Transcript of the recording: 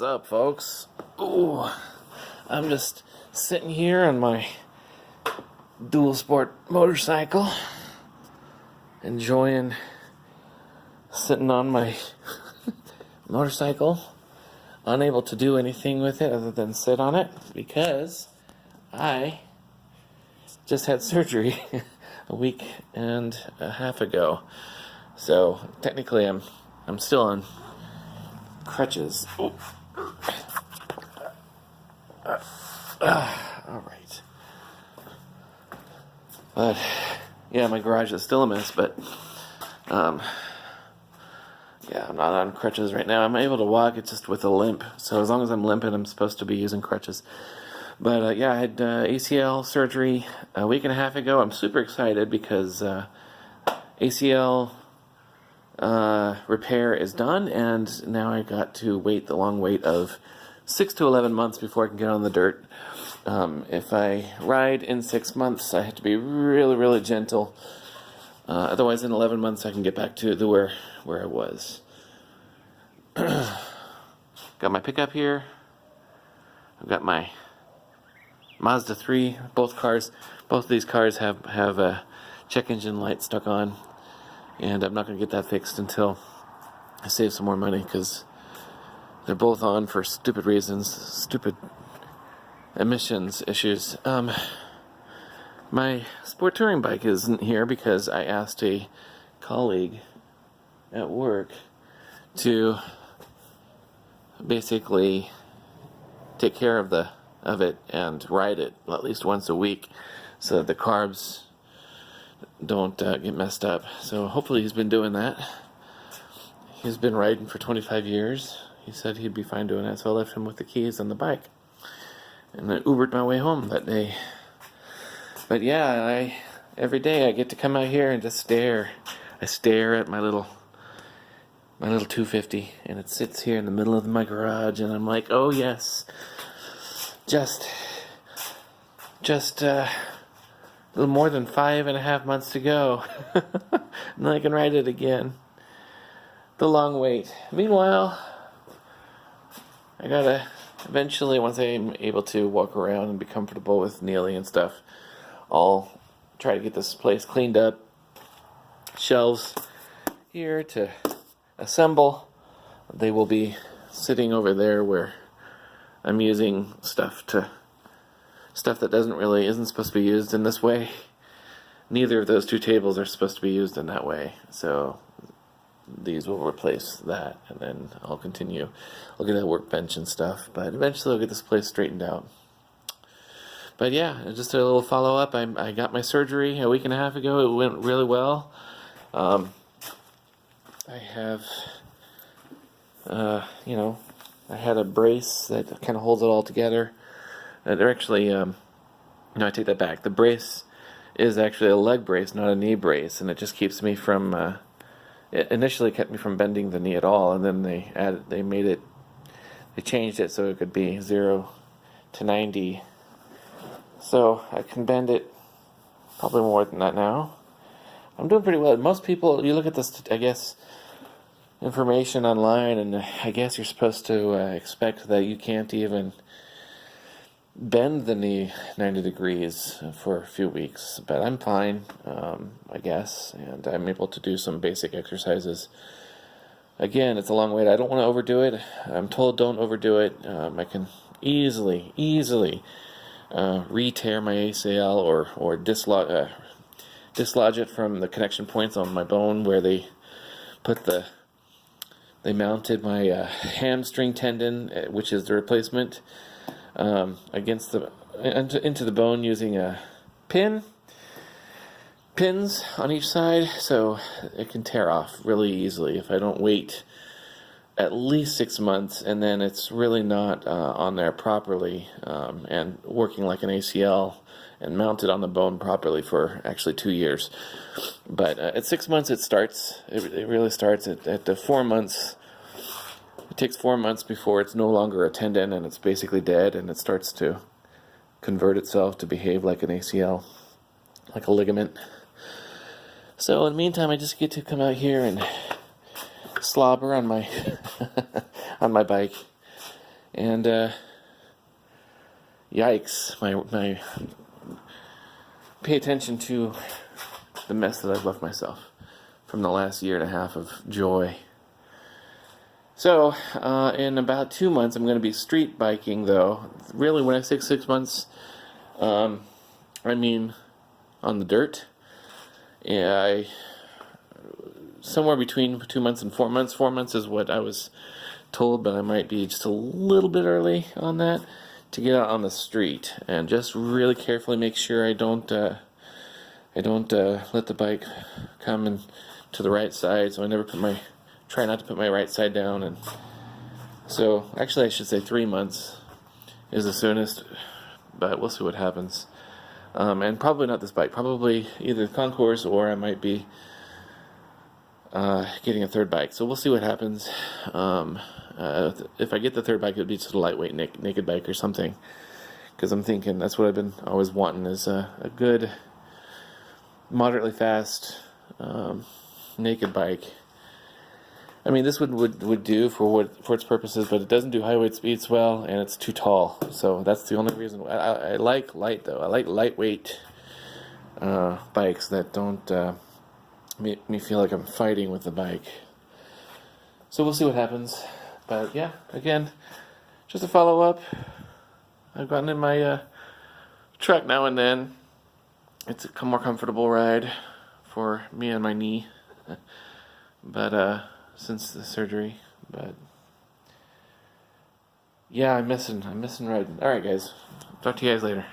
up, folks? Ooh, I'm just sitting here on my dual sport motorcycle, enjoying sitting on my motorcycle, unable to do anything with it other than sit on it because I just had surgery a week and a half ago. So technically I'm still on crutches. All right. But yeah, my garage is still a mess, but yeah, I'm not on crutches right now. I'm able to walk, it's just with a limp. So as long as I'm limping, I'm supposed to be using crutches. But yeah, I had ACL surgery a week and a half ago. I'm super excited because ACL repair is done, and now I got to wait the long wait of 6 to 11 months before I can get on the dirt. If I ride in 6 months, I have to be really, really gentle. Otherwise, in 11 months, I can get back to where I was. Got my pickup here. I've got my Mazda 3. Both of these cars have a check engine light stuck on. And I'm not going to get that fixed until I save some more money, because they're both on for stupid reasons, stupid emissions issues. My sport touring bike isn't here because I asked a colleague at work to basically take care of it and ride it at least once a week so that the carbs don't get messed up. So hopefully he's been doing that. He's been riding for 25 years. He said he'd be fine doing that, so I left him with the keys on the bike. And I Ubered my way home that day. But yeah, every day I get to come out here and just stare. I stare at my little 250, and it sits here in the middle of my garage, and I'm like, oh yes, just a little more than 5.5 months to go. And then I can ride it again. The long wait. Meanwhile, I gotta eventually, once I'm able to walk around and be comfortable with kneeling and stuff, I'll try to get this place cleaned up. Shelves here to assemble. They will be sitting over there where I'm using stuff that isn't supposed to be used in this way. Neither of those two tables are supposed to be used in that way. So these will replace that, and then I'll continue. I'll get a workbench and stuff, but eventually I'll get this place straightened out. But yeah, just a little follow-up. I got my surgery a week and a half ago. It went really well. I have, I had a brace that kind of holds it all together. They're actually, no, I take that back. The brace is actually a leg brace, not a knee brace, and it just keeps me from, it initially kept me from bending the knee at all, and then they changed it so it could be 0 to 90. So I can bend it probably more than that now. I'm doing pretty well. Most people, you look at this, I guess, information online, and I guess you're supposed to expect that you can't even bend the knee 90 degrees for a few weeks. But I'm fine, I guess, and I'm able to do some basic exercises. Again, it's a long wait. I don't want to overdo it. I'm told don't overdo it. I can easily re-tear my ACL or dislodge it from the connection points on my bone where they mounted my hamstring tendon, which is the replacement, into the bone using a pins on each side, so it can tear off really easily if I don't wait at least 6 months, and then it's really not on there properly and working like an ACL and mounted on the bone properly for actually 2 years. But at 6 months it starts. It really starts at the 4 months. It takes 4 months before it's no longer a tendon and it's basically dead, and it starts to convert itself to behave like an ACL, like a ligament. So in the meantime, I just get to come out here and slobber on my on my bike And yikes, my pay attention to the mess that I've left myself from the last year and a half of joy. So, in about 2 months, I'm going to be street biking, though. Really, when I say 6 months, I mean on the dirt. Yeah, somewhere between 2 months and 4 months. 4 months is what I was told, but I might be just a little bit early on that to get out on the street and just really carefully make sure I don't let the bike come in to the right side. So I try not to put my right side down. And so actually I should say 3 months is the soonest, but we'll see what happens. And probably not this bike, probably either the Concourse, or I might be getting a third bike. So we'll see what happens. If I get the third bike, it would be just a lightweight naked bike or something, because I'm thinking that's what I've been always wanting, is a good, moderately fast naked bike. I mean, this would do for its purposes, but it doesn't do highway speeds well, and it's too tall. So that's the only reason. I like light, though. I like lightweight bikes that don't make me feel like I'm fighting with the bike. So we'll see what happens. But yeah, again, just a follow-up. I've gotten in my truck now and then. It's a more comfortable ride for me and my knee. But since the surgery, but yeah, I'm missing riding. All right, guys, talk to you guys later.